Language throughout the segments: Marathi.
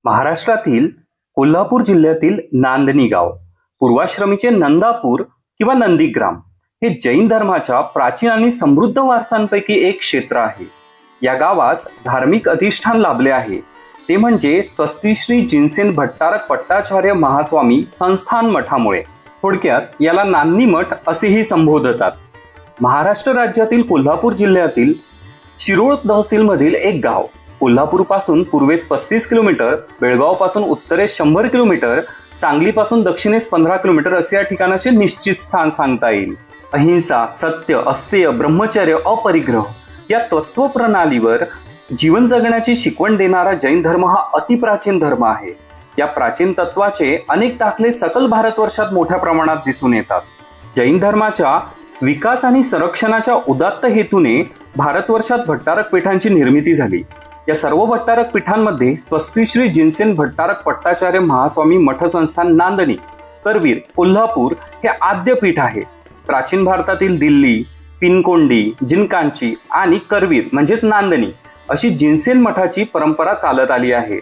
महाराष्ट्रातील कोल्हापूर जिल्ह्यातील नांदणी गाव, पूर्वाश्रमीचे नंदापूर किंवा नंदीग्राम हे जैन धर्माच्या प्राचीन आणि समृद्ध वारसांपैकी एक क्षेत्र आहे. या गावास धार्मिक अधिष्ठान लाभले आहे ते म्हणजे स्वस्ती श्री जिनसेन भट्टारक पट्टाचार्य महास्वामी संस्थान मठामुळे. थोडक्यात याला नांदणी मठ असेही संबोधतात. महाराष्ट्र राज्यातील कोल्हापूर जिल्ह्यातील शिरोळ तहसीलमधील एक गाव. कोल्हापूरपासून पूर्वेस 35 किलोमीटर, बेळगावपासून उत्तरेस 100 किलोमीटर, सांगलीपासून दक्षिणेस 15 किलोमीटर असे या ठिकाणाचे निश्चित स्थान सांगता येईल. अहिंसा, सत्य, अस्तेय, ब्रह्मचर्य, अपरिग्रह या तत्वप्रणालीवर जीवन जगण्याची शिकवण देणारा जैन धर्म हा अतिप्राचीन धर्म आहे. या प्राचीन तत्वाचे अनेक दाखले सकल भारतवर्षात मोठ्या प्रमाणात दिसून येतात. जैन धर्माच्या विकास आणि संरक्षणाच्या उदात्त हेतूने भारतवर्षात भट्टारक पीठांची निर्मिती झाली. या सर्व भट्टारक पीठांमध्ये स्वस्ती श्री जिनसेन भट्टारक पट्टाचार्य महास्वामी मठ संस्थान नांदणी, करवीर, कोल्हापूर हे आद्य पीठ आहे. प्राचीन भारतातील दिल्ली, पिनकोंडी, जिनकांची आणि करवीर म्हणजेच नांदणी अशी जिनसेन मठाची परंपरा चालत आली आहे.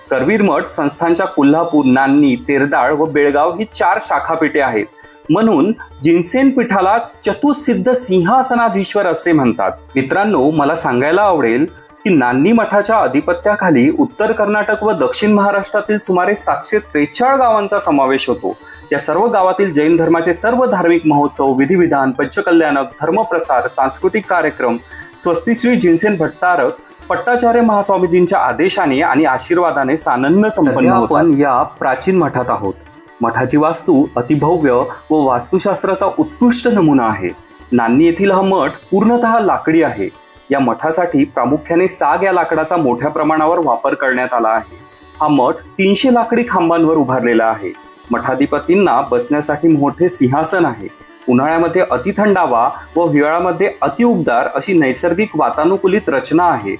करवीर मठ संस्थांच्या कोल्हापूर, नांदणी, तेरदाळ व बेळगाव ही 4 शाखापीठे आहेत. म्हणून जिनसेन पीठाला चतुःसिद्ध सिंहासनाधीश्वर असे म्हणतात. मित्रांनो, मला सांगायला आवडेल की नांदणी मठाच्या अधिपत्याखाली उत्तर कर्नाटक व दक्षिण महाराष्ट्रातील सुमारे 743 गावांचा समावेश होतो. या सर्व गावातील जैन धर्माचे सर्व धार्मिक महोत्सव, विधिविधान, पंचकल्याणक, धर्मप्रसार, सांस्कृतिक कार्यक्रम स्वस्ती श्री जिनसेन भट्टारक पट्टाचार्य महास्वामीजींच्या आदेशाने आणि आशीर्वादाने सानंद संपन्न होतात. आपण या प्राचीन मठात आहोत. मठाची वास्तू अतिभव्य व वास्तुशास्त्राचा उत्कृष्ट नमुना आहे. नांदणी येथील हा मठ पूर्णतः लाकडी आहे. या मठासाठी प्रामुख्याने साग या लाकडाचा मोठ्या प्रमाणावर वापर करण्यात आला आहे. हा मठ 300 लाकडी खांबांवर उभारलेला आहे. मठाधिपतींना बसण्यासाठी मोठे सिंहासन आहे. उन्हाळ्यामध्ये अतिथंडावा व हिवाळ्यामध्ये अतिउबदार अशी नैसर्गिक वातानुकूलित रचना आहे.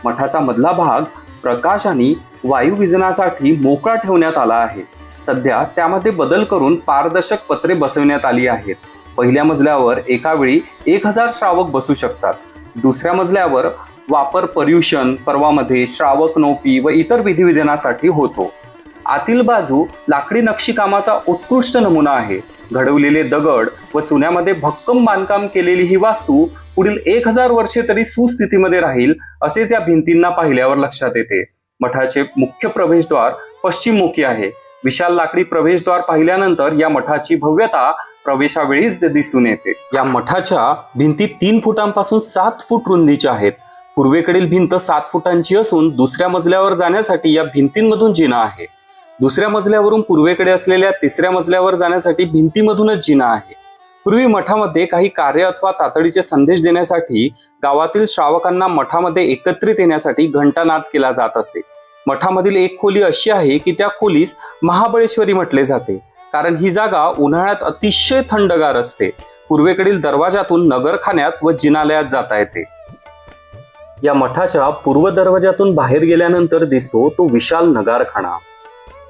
मठाचा मधला भाग प्रकाश आणि वायुविजनासाठी मोकळा ठेवण्यात आला आहे. सध्या त्यामध्ये बदल करून पारदर्शक पत्रे बसवण्यात आली आहेत. पहिल्या मजल्यावर एका वेळी 1000 श्रावक बसू शकतात. दुसऱ्या मजल्यावर वापर पर्युषण पर्वामध्ये श्रावक नोपी व इतर विधिविधानासाठी होतो. आतील बाजू लाकडी नक्षीकामाचा उत्कृष्ट नमुना आहे. घडवलेले दगड व चुन्यामध्ये भक्कम बांधकाम केलेली ही वास्तू पुढील 1000 वर्षे तरी सुस्थितीमध्ये राहील असेच या भिंतींना पाहिल्यावर लक्षात येते. मठाचे मुख्य प्रवेशद्वार पश्चिममुखी आहे. विशाल लाकडी प्रवेशद्वार पाहिल्यानंतर या मठाची भव्यता प्रवेशावेळीच दिसून येते. या मठाच्या भिंती 3 फुटांपासून 7 फूट रुंदीच्या आहेत. पूर्वेकडील भिंत 7 फुटांची असून दुसऱ्या मजल्यावर जाण्यासाठी या भिंतींमधून जिना आहे. दुसऱ्या मजल्यावरून पूर्वेकडे असलेल्या तिसऱ्या मजल्यावर जाण्यासाठी भिंतीमधूनच जिना आहे. पूर्वी मठामध्ये काही कार्य अथवा तातडीचे संदेश देण्यासाठी गावातील श्रावकांना मठामध्ये एकत्रित येण्यासाठी घंटानाद केला जात असे. मठामधील एक खोली अशी आहे की त्या खोलीस महाबळेश्वरी म्हटले जाते, कारण ही जागा उन्हाळ्यात अतिशय थंडगार असते. पूर्वेकडील दरवाजातून नगरखान्यात व जिनालयात जाता येते. या मठाच्या पूर्व दरवाजातून बाहेर गेल्यानंतर दिसतो तो विशाल नगारखाना.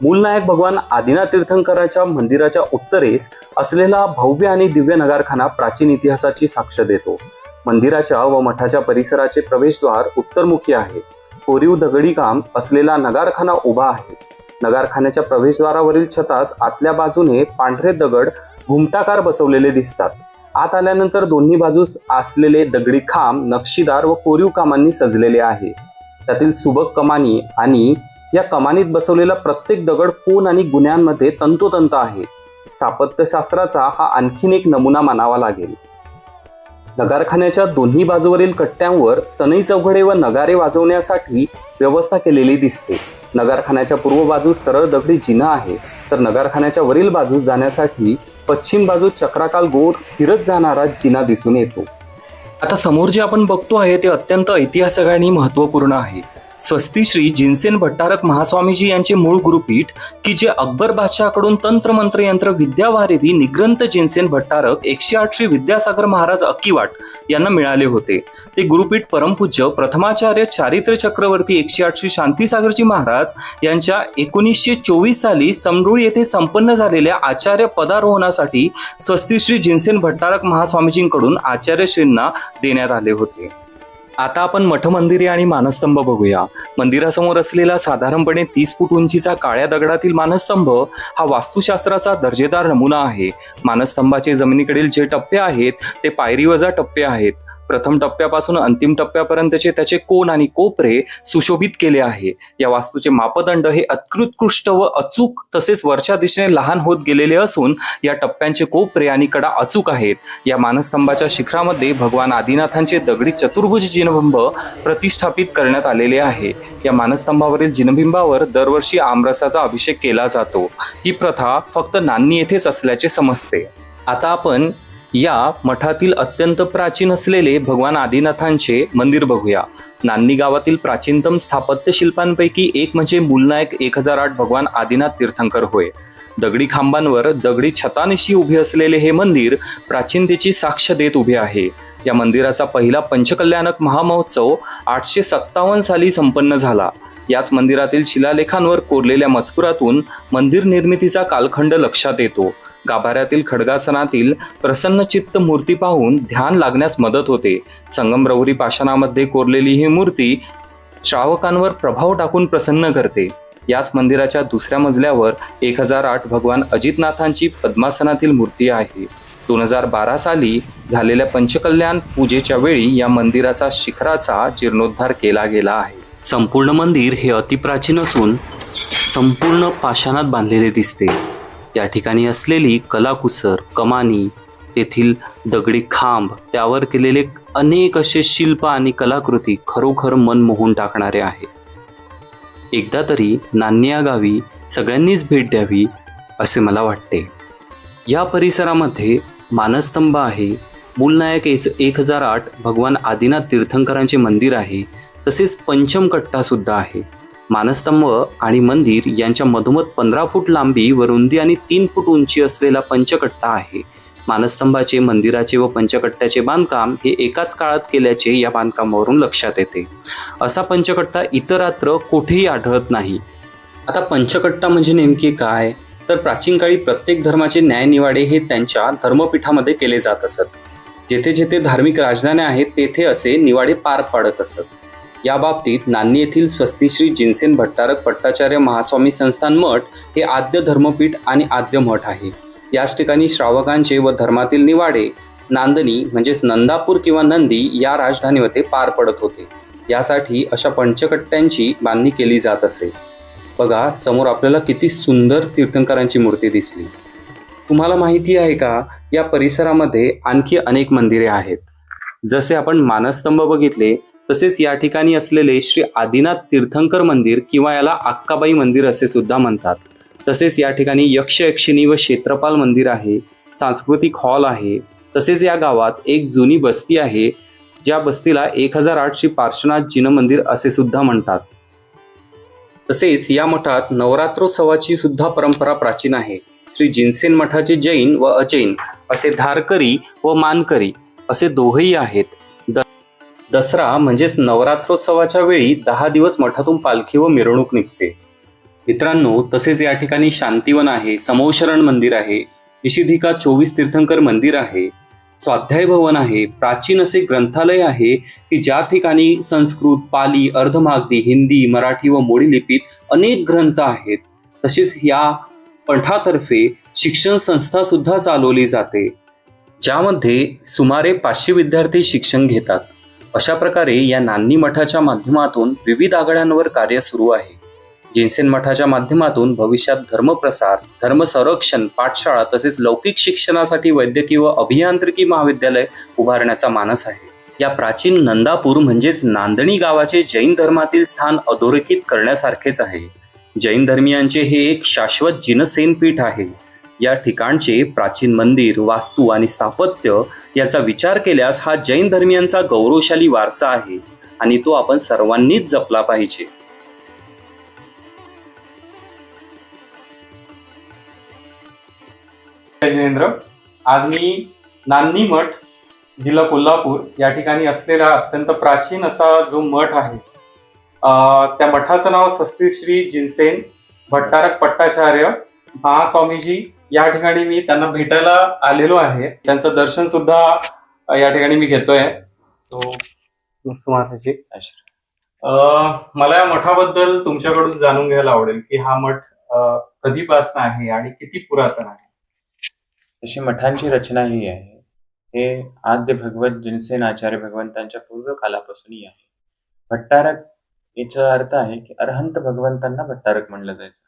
मूलनायक भगवान आदिनाथ तीर्थंकराच्या मंदिराच्या उत्तरेस असलेला भव्य आणि दिव्य नगारखाना प्राचीन इतिहासाची साक्ष देतो. मंदिराच्या व मठाच्या परिसराचे प्रवेशद्वार उत्तरमुखी आहे. कोरीव दगडी काम असलेला नगारखाना उभा आहे. नगारखान्याच्या प्रवेशद्वारावरील छतास आतल्या बाजूने पांढरे दगड घुमटाकार बसवलेले दिसतात. आत आल्यानंतर दोन्ही बाजूस असलेले दगडी खांब नक्षीदार व कोरीव कामांनी सजलेले आहे. त्यातील सुबक कमानी आणि या कमानीत बसवलेला प्रत्येक दगड कोन आणि गुन्ह्यांमध्ये तंतोतंत आहे. स्थापत्यशास्त्राचा हा आणखीन एक नमुना मानावा लागेल. नगारखान्याच्या दोन्ही बाजूवरील कट्ट्यांवर सनई चौघडे व नगारे वाजवण्यासाठी व्यवस्था केलेली दिसते. नगारखान्याच्या पूर्व बाजूस सरळ दगडी जिना आहे, तर नगारखान्याच्या वरील बाजूस जाण्यासाठी पश्चिम बाजूस चक्राकार गोल फिरत जाणारा जिना दिसून येतो. आता समोर जे आपण बघतो आहे ते अत्यंत ऐतिहासिक आणि महत्त्वपूर्ण आहे. स्वस्ती श्री जिनसेन भट्टारक महास्वामीजी यांचे मूळ गुरुपीठ की जे अकबर बादशाहकडून तंत्र मंत्र यंत्र विद्यावारिधी निग्रंथ जिनसेन भट्टारक 108 श्री विद्यासागर महाराज अक्कीवाट यांना मिळाले होते. ते गुरुपीठ परमपूज्य प्रथमाचार्य चारित्र चक्रवर्ती 108 श्री शांतीसागरजी महाराज यांच्या 1924 साली समरूळ येथे संपन्न झालेल्या आचार्य पदारोहणासाठी स्वस्ती श्री जिनसेन भट्टारक महास्वामीजींकडून आचार्यश्रींना देण्यात आले होते. आता आपण मठ मंदिरे आणि मानस्तंभ बघूया. मंदिरासमोर असलेला साधारणपणे 30 फूट उंचीचा काळ्या दगडातील मानस्तंभ हा वास्तुशास्त्राचा दर्जेदार नमुना आहे. मानस्तंभाचे जमिनीकडील जे टप्पे आहेत ते पायरीवजा टप्पे आहेत. प्रथम टप्प्यापासून अंतिम टप्प्यापर्यंतचे त्याचे कोन आणि कोपरे सुशोभित केले आहे. या वास्तूचे मापदंड हे उत्कृष्ट व अचूक तसेच वरच्या दिशेने लहान होत गेलेले असून या टप्प्यांचे कोपरे आणि कडा अचूक आहेत. या मानस्तंभाच्या शिखरामध्ये भगवान आदिनाथांचे दगडी चतुर्भुज जिनबिंब प्रतिष्ठापित करण्यात आलेले आहे. या मानस्तंभावरील जिनबिंबावर दरवर्षी आमरसाचा अभिषेक केला जातो. ही प्रथा फक्त नान्नी येथेच असल्याचे समजते. आता आपण या मठातील अत्यंत प्राचीन असलेले भगवान आदिनाथांचे मंदिर बघूया. नान्नी गावातील प्राचीनतम स्थापत्य शिल्पांपैकी एक म्हणजे मूलनायक 1008 भगवान आदिनाथ तीर्थंकर होय. दगडी खांबांवर दगडी छतानिशी उभे असलेले हे मंदिर प्राचीनतेची साक्ष देत उभे आहे. या मंदिराचा पहिला पंचकल्याणक महामहोत्सव 857 साली संपन्न झाला. याच मंदिरातील शिलालेखांवर कोरलेल्या मजकुरातून मंदिर निर्मितीचा कालखंड लक्षात येतो. गाभाऱ्यातील खडगासनातील प्रसन्नचित्त मूर्ती पाहून ध्यान लागण्यास मदत होते. संगमरवरी पाषाणामध्ये कोरलेली ही मूर्ती श्रावकांवर प्रभाव टाकून प्रसन्न करते. याच मंदिराच्या दुसऱ्या मजल्यावर 1008 भगवान अजितनाथांची पद्मासनातील मूर्ती आहे. 2012 साली झालेल्या पंचकल्याण पूजेच्या वेळी या मंदिराचा शिखराचा जीर्णोद्धार केला गेला आहे. संपूर्ण मंदिर हे अतिप्राचीन असून संपूर्ण पाषाणात बांधलेले दिसते. या ठिकाणी असलेली कलाकुसर, कमानी, तेथील दगडी खांब, त्यावर केलेले अनेक असे शिल्प आणि कलाकृती खरोखर मन मोहून टाकणारे आहे. एकदा तरी नान्नी या गावी सगळ्यांनीच भेट द्यावी असे मला वाटते. या परिसरामध्ये मानस्तंभ आहे, मूलनायक 1008 भगवान आदिनाथ तीर्थंकरांचे मंदिर आहे, तसेच पंचमकट्टा सुद्धा आहे. मानस्तंभ आणि मंदिर यांच्या मधोमध 15 फूट लांबी व रुंदी आणि 3 फूट उंची असलेला पंचकट्टा आहे. मानस्तंभाचे, मंदिराचे व पंचकट्ट्याचे बांधकाम हे एकाच काळात केल्याचे या बांधकामावरून लक्षात येते. असा पंचकट्टा इतरत्र कोठेही आढळत नाही. आता पंचकट्टा म्हणजे नेमके काय? तर प्राचीन काळी प्रत्येक धर्माचे न्यायनिवाडे हे त्यांच्या धर्मपीठामध्ये केले जात असत. जेथे जेथे धार्मिक राजधान्या आहेत तेथे असे निवाडे पार पाडत असत. या बाबतीत नान्नी येथील स्वस्तिश्री जिनसेन भट्टारक पट्टाचार्य महास्वामी संस्थान मठ हे आद्य धर्मपीठ आणि आद्य मठ आहे. याच ठिकाणी श्रावकांचे व धर्मातील निवाडे नांदनी म्हणजेच नंदापूर किंवा नंदी या राजधानीमध्ये पार पडत होते. यासाठी अशा पंचकट्ट्यांची बांधणी केली जात असे. बघा, समोर आपल्याला किती सुंदर तीर्थंकरांची मूर्ती दिसली. तुम्हाला माहिती आहे का, या परिसरामध्ये आणखी अनेक मंदिरे आहेत. जसे आपण मानस्तंभ बघितले तसेच या ठिकाणी असलेले श्री आदिनाथ तीर्थंकर मंदिर किंवा याला अक्काबाई मंदिर असे सुद्धा म्हणतात. तसेच या ठिकाणी यक्ष यक्षिणी व क्षेत्रपाल मंदिर आहे, सांस्कृतिक हॉल आहे. तसेच या गावात एक जुनी बस्ती आहे, ज्या बस्तीला 1008 श्री पार्श्वनाथ जिन मंदिर असे सुद्धा म्हणतात. तसेच या मठात नवरात्रोत्सवाची सुद्धा परंपरा प्राचीन आहे. श्री जिनसेन मठाचे जैन व अजैन असे धारकरी व मानकरी असे दोघेही आहेत. दसरा म्हणजेच नवरात्रोत्सवाच्या वेळी 10 दिवस मठातून पालखी व मिरवणूक निघते. मित्रांनो, तसेच या ठिकाणी शांतिवन आहे, समोशरण मंदिर आहे, निषिधिका 24 तीर्थंकर मंदिर आहे, स्वाध्याय भवन आहे, प्राचीन असे ग्रंथालय आहे की ज्या ठिकाणी संस्कृत, पाली, अर्धमागधी, हिंदी, मराठी व मोडी लिपीत अनेक ग्रंथ आहेत. तसेच या मठातर्फे शिक्षण संस्था सुद्धा चालवली जाते, ज्यामध्ये सुमारे 500 विद्यार्थी शिक्षण घेतात. अशा प्रकारे या नान्नी मठाच्या माध्यमातून विविध आघाड्यांवर कार्य सुरू आहे. जिनसेन मठाच्या माध्यमातून भविष्यात धर्मप्रसार, धर्मसंरक्षण, पाठशाळा तसेच लौकिक शिक्षणासाठी वैद्यकीय व अभियांत्रिकी महाविद्यालय उभारण्याचा मानस आहे. या प्राचीन नंदापूर म्हणजेच नांदणी गावाचे जैन धर्मातील स्थान अधोरेखित करण्यासारखेच आहे. जैन धर्मियांचे हे एक शाश्वत जिनसेन पीठ आहे. या ठिकाणचे प्राचीन मंदिर, वास्तू आणि स्थापत्य याचा विचार केल्यास हा जैन धर्मियांचा गौरवशाली वारसा आहे आणि तो आपण सर्वांनीच जपला पाहिजे. जयेंद्र, आज मी नान्नी मठ, जिल्हा कोल्हापूर या ठिकाणी असलेला अत्यंत प्राचीन असा जो मठ आहे, त्या मठाचं नाव स्वस्तिक श्री जिनसेन भट्टारक पट्टाचार्य महास्वामीजी या ठिकाणी मी त्यांना भेटायला आलेलो आहे. त्यांचं दर्शन सुद्धा या ठिकाणी मी घेतोय. तो मस्त महाराज. आश्रम. मला या मठाबद्दल तुमच्याकडून जाणून घ्यायला आवडेल की हा मठ कधीपासून आहे आणि किती पुरातन आहे. तशी मठांची रचना ही आहे. हे आद्य भगवत जिनसेन आचार्य भगवंतांच्या पूर्व कालापासूनही आहे. भट्टारक याचा अर्थ आहे की अरहंत भगवंतांना भट्टारक म्हणलं जायचं.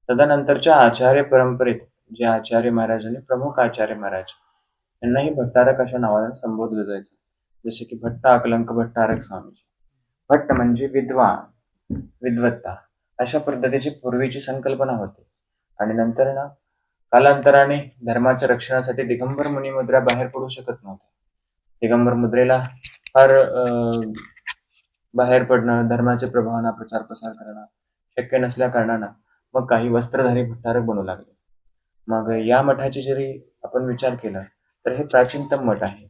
तदनंतरच्या आचार्य परंपरेत जे आचार्य महाराज आणि प्रमुख आचार्य महाराज यांनाही भट्टारक अशा नावाने संबोधलं जायचं. जसे की भट्ट अकलंक भट्टारक स्वामीजी. भट्ट म्हणजे विद्वान, विद्वत्ता अशा पद्धतीची पूर्वीची संकल्पना होती. आणि नंतर ना कालांतराने धर्माच्या रक्षणासाठी दिगंबर मुनी मुद्रा बाहेर पडू शकत नव्हत्या. दिगंबर मुद्रेला फार बाहेर पडणं, धर्माचे प्रभावांना प्रचार प्रसार करणं शक्य नसल्या कारणानं मग काही वस्त्रधारी भट्टारक बनू लागले. मग या मठाची जरी आपण विचार केला तर हे प्राचीनतम मठ आहे.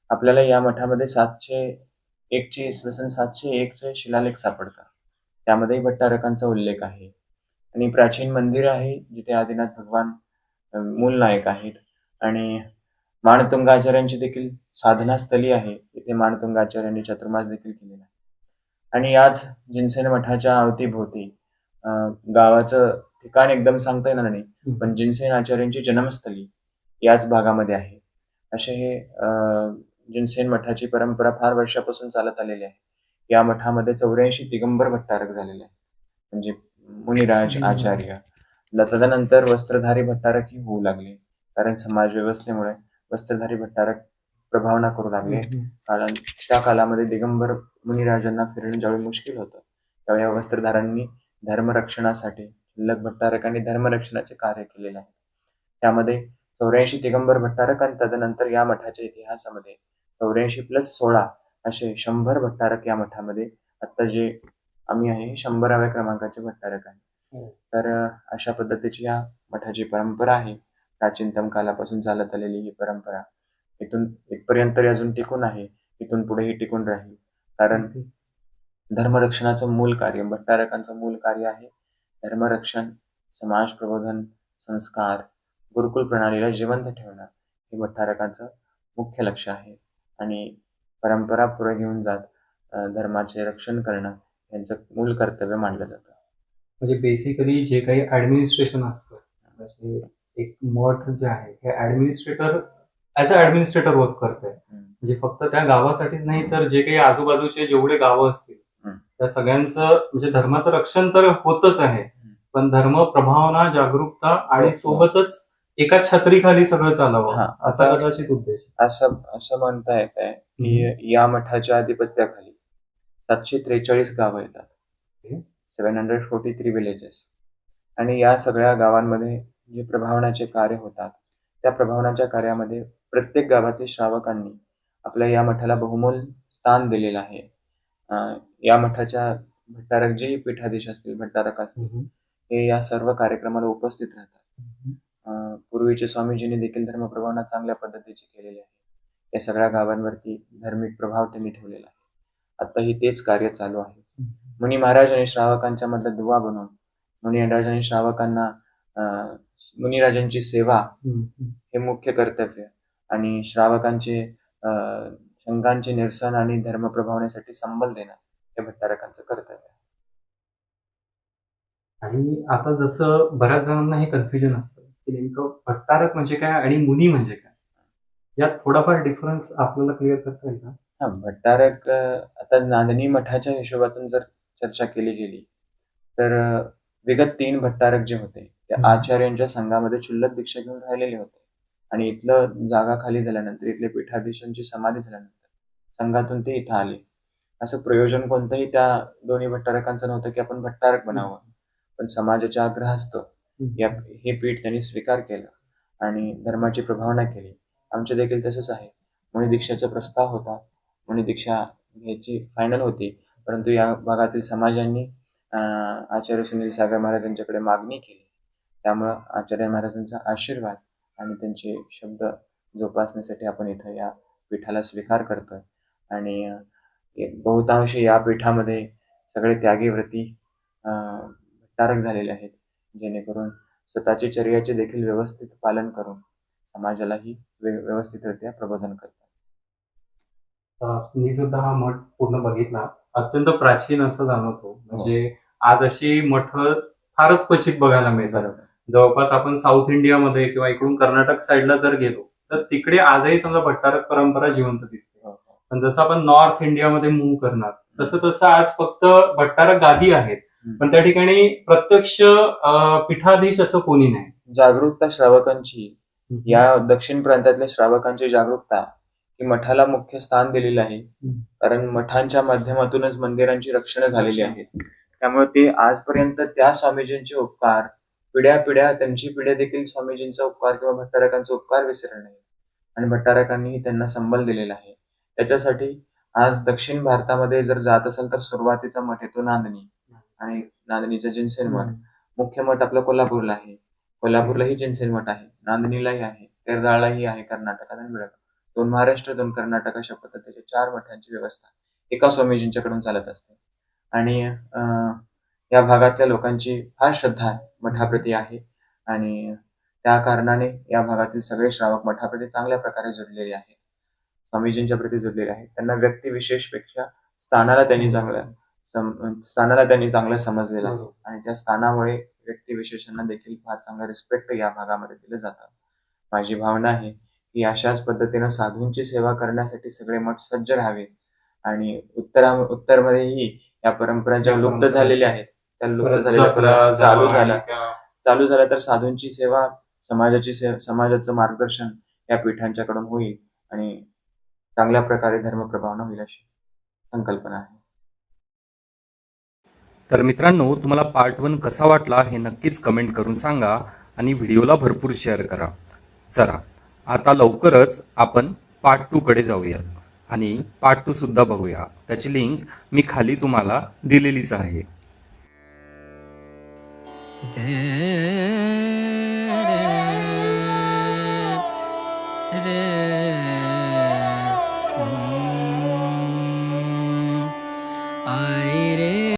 आपल्याला या मठामध्ये 701चे इसवी सन 701चे शिलालेख सापडतात. त्यामध्येही भट्टारकांचा उल्लेख आहे. आणि प्राचीन मंदिर आहे जिथे आदिनाथ भगवान मूल नायक आहेत. आणि माणतुंगाचार्यांची देखील साधनास्थली आहे. तिथे माणतुंगाचार्यांनी चातुर्मास देखील केलेला आहे. आणि याच जिनसेन मठाच्या अवतीभोवती गावाचं ठिकाण एकदम सांगता येणार नाही, पण जिनसेन आचार्यांची जन्मस्थली याच भागामध्ये आहे. असे हे जिनसेन मठाची परंपरा फार वर्षापासून चालत आलेली आहे. या मठामध्ये 84 दिगंबर भट्टारक झालेले आहेत, म्हणजे मुनिराज आचार्य. तदनंतर वस्त्रधारी भट्टारकही होऊ लागले, कारण समाज व्यवस्थेमुळे वस्त्रधारी भट्टारक प्रभावना करू लागले. कारण त्या कालामध्ये दिगंबर मुनिराजांना फिरणं ज्यावेळी मुश्किल होतं त्यावेळी या वस्त्रधारांनी धर्मरक्षणासाठी शिल्लक भट्टारकांनी धर्मरक्षणाचे कार्य केलेले आहे. त्यामध्ये 84 दिगंबर भट्टारक आणि तदनंतर या मठाच्या इतिहासामध्ये 84 + 16 असे 100 भट्टारक या मठामध्ये आता जे आम्ही आहे हे 100व्या क्रमांकाचे भट्टारक आहे. तर अशा पद्धतीची या मठाची परंपरा आहे. प्राचीनतम कालापासून चालत आलेली ही परंपरा इथून इथपर्यंत अजून टिकून आहे, इथून पुढेही टिकून राहील. कारण धर्मरक्षणाचं मूल कार्य, भट्टारकांचं मूल कार्य आहे धर्मरक्षण, समाज प्रबोधन, संस्कार, गुरुकुल प्रणालीला जिवंत ठेवणं हे भट्टारकांचं मुख्य लक्ष आहे. आणि परंपरा पुढे घेऊन जात धर्माचे रक्षण करणं यांचं मूल कर्तव्य मानलं जातं. म्हणजे बेसिकली जे काही ऍडमिनिस्ट्रेशन असतं, म्हणजे एक मठ जे आहे हे administrator as a administrator work करत आहे. म्हणजे फक्त त्या गावासाठीच नाही तर जे काही आजूबाजूचे जेवढे गावं असतील त्या सगळ्यांचं म्हणजे धर्माचं रक्षण तर होतच आहे, पण धर्म प्रभावना, जागरूकता आणि सोबतच एका छत्रीखाली सगळं चालावं असा कदाचित उद्देश. असं म्हणता येत आहे की या मठाच्या आधिपत्याखाली 743 गावं येतात, 743 विलेजेस. आणि या सगळ्या गावांमध्ये जे प्रभावनाचे कार्य होतात त्या प्रभावनाच्या कार्यामध्ये प्रत्येक गावातील श्रावकांनी आपल्या या मठाला बहुमोल स्थान दिलेलं आहे. या मठाच्या भट्टारक जेही पीठाधीश असतील, भट्टारक असतील, हे या सर्व कार्यक्रमाला उपस्थित राहतात. पूर्वीचे स्वामीजींनी देखील धर्मप्रभावना चांगल्या पद्धतीची केलेली आहे. या सगळ्या गावांवरती धार्मिक प्रभाव त्यांनी ठेवलेला आहे. आताही तेच कार्य चालू आहे. मुनी महाराज आणि श्रावकांच्या मधला दुवा बनवून मुनिराज आणि श्रावकांना मुनिराजांची सेवा हे मुख्य कर्तव्य आणि श्रावकांचे शंकांचे निरसन आणि धर्म प्रभावण्यासाठी संबल देणं हे भट्टारकांचं कर्तव्य आहे. आणि आता जसं बऱ्याच जणांना हे कन्फ्युजन असतं की नेमकं भट्टारक म्हणजे काय आणि मुनी म्हणजे काय, यात थोडाफार डिफरन्स आपल्याला क्लिअर करता येईल का? हा, भट्टारक आता नांदणी मठाच्या हिशोबातून जर चर्चा केली गेली तर विगत 3 भट्टारक जे होते ते आचार्यांच्या संघामध्ये क्षुल्लक दीक्षा घेऊन राहिलेले होते. आणि इथलं जागा खाली झाल्यानंतर, इथले पीठाधीशांची समाधी झाल्यानंतर संघातून ते इथं आले. असं प्रयोजन कोणतंही त्या दोन्ही भट्टारकांचं नव्हतं की आपण भट्टारक बनावं, पण समाजाच्या आग्रहास्तव हे पीठ त्यांनी स्वीकार केलं आणि धर्माची प्रभावना केली. आमचे देखील तसंच आहे. मुनी दीक्षेचा प्रस्ताव होता, मुनी दीक्षा घ्यायची फायनल होती, परंतु या भागातील समाजांनी आचार्य सुनील सागर महाराजांच्याकडे मागणी केली. त्यामुळं आचार्य महाराजांचा आशीर्वाद आणि त्यांचे शब्द जोपासण्यासाठी आपण इथं या पीठाला स्वीकार करतोय. आणि बहुतांश या पीठामध्ये सगळे त्यागीव्रती भट्टारक झालेले आहेत, जेणेकरून स्वतःची चर्याचे देखील व्यवस्थित पालन करून समाजालाही व्यवस्थितरित्या प्रबोधन करतात. मी सुद्धा हा मठ पूर्ण बघितला. अत्यंत प्राचीन असं जाणवतो. म्हणजे आज अशी मठ फारच क्वचित बघायला मिळतात. बरोबर. जवळपास आपण साऊथ इंडियामध्ये किंवा इकडून कर्नाटक साईडला जर गेलो, तर तिकडे आजही समजा भट्टारक परंपरा जिवंत दिसते. हो, हो. पण जसं आपण नॉर्थ इंडियामध्ये मूव्ह करणार, तसं तसं आज फक्त भट्टारक गादी आहेत. पण त्या ठिकाणी प्रत्यक्ष पीठाधीश असं कोणी नाही. जागरूकता श्रावकांची, या दक्षिण प्रांतातल्या श्रावकांची जागरूकता ही मठाला मुख्य स्थान दिलेलं आहे. कारण मठांच्या माध्यमातूनच मंदिरांची रक्षणं झालेली आहेत. त्यामुळे ते आजपर्यंत त्या स्वामीजींचे उपकार, पिढ्या त्यांची पिढ्या देखील स्वामीजींचा उपकार किंवा भट्टारकांचा उपकार विसरले नाही. आणि भट्टारकांनीही त्यांना संबल दिलेला आहे. त्याच्यासाठी आज दक्षिण भारतामध्ये जर जात असाल तर सुरुवातीचा मठ येतो नांदणी, आणि नांदणीचा जिनसेन मठ. मुख्य मठ आपलं कोल्हापूरला आहे. कोल्हापूरलाही जिनसेन मठ आहे, नांदणीलाही आहे, तेरदाळलाही आहे कर्नाटकात आणि बेळगाव. 2 महाराष्ट्र, 2 कर्नाटक अशा पद्धतीच्या 4 मठांची व्यवस्था एका स्वामीजींच्याकडून चालत असते. आणि या भागातल्या लोकांची फार श्रद्धा मठाप्रती आहे, आणि त्या कारणाने या भागातील सगळे श्रावक मठाप्रती चांगल्या प्रकारे जुळलेले आहेत, स्वामीजींच्या प्रती जुळलेले आहेत. त्यांना व्यक्तिविशेषपेक्षा स्थानाला त्यांनी चांगलं समजलेलं आहे, आणि त्या स्थानामुळे व्यक्तिविशेषांना देखील फार चांगलं रिस्पेक्ट या भागामध्ये दिलं जातं. माझी भावना आहे की अशाच पद्धतीनं साधूंची सेवा करण्यासाठी सगळे मठ सज्ज राहावे, आणि उत्तरमध्येही या परंपरा ज्या लुप्त झालेल्या आहेत त्या लुप्त झालेल्या चालू झाल्या तर साधूंची सेवा, समाजाचं मार्गदर्शन या पीठांच्याकडून होईल, आणि चांगल्या प्रकारे धर्मप्रभावना होईल अशी संकल्पना आहे. तर मित्रांनो, तुम्हाला पार्ट 1 कसा वाटला हे नक्कीच कमेंट करून सांगा आणि व्हिडिओला भरपूर शेअर करा. चला, आता लवकरच आपण पार्ट 2 कडे जाऊया आणि पार्ट 2 सुद्धा बघूया. त्याची लिंक मी खाली तुम्हाला दिलेलीच आहे. I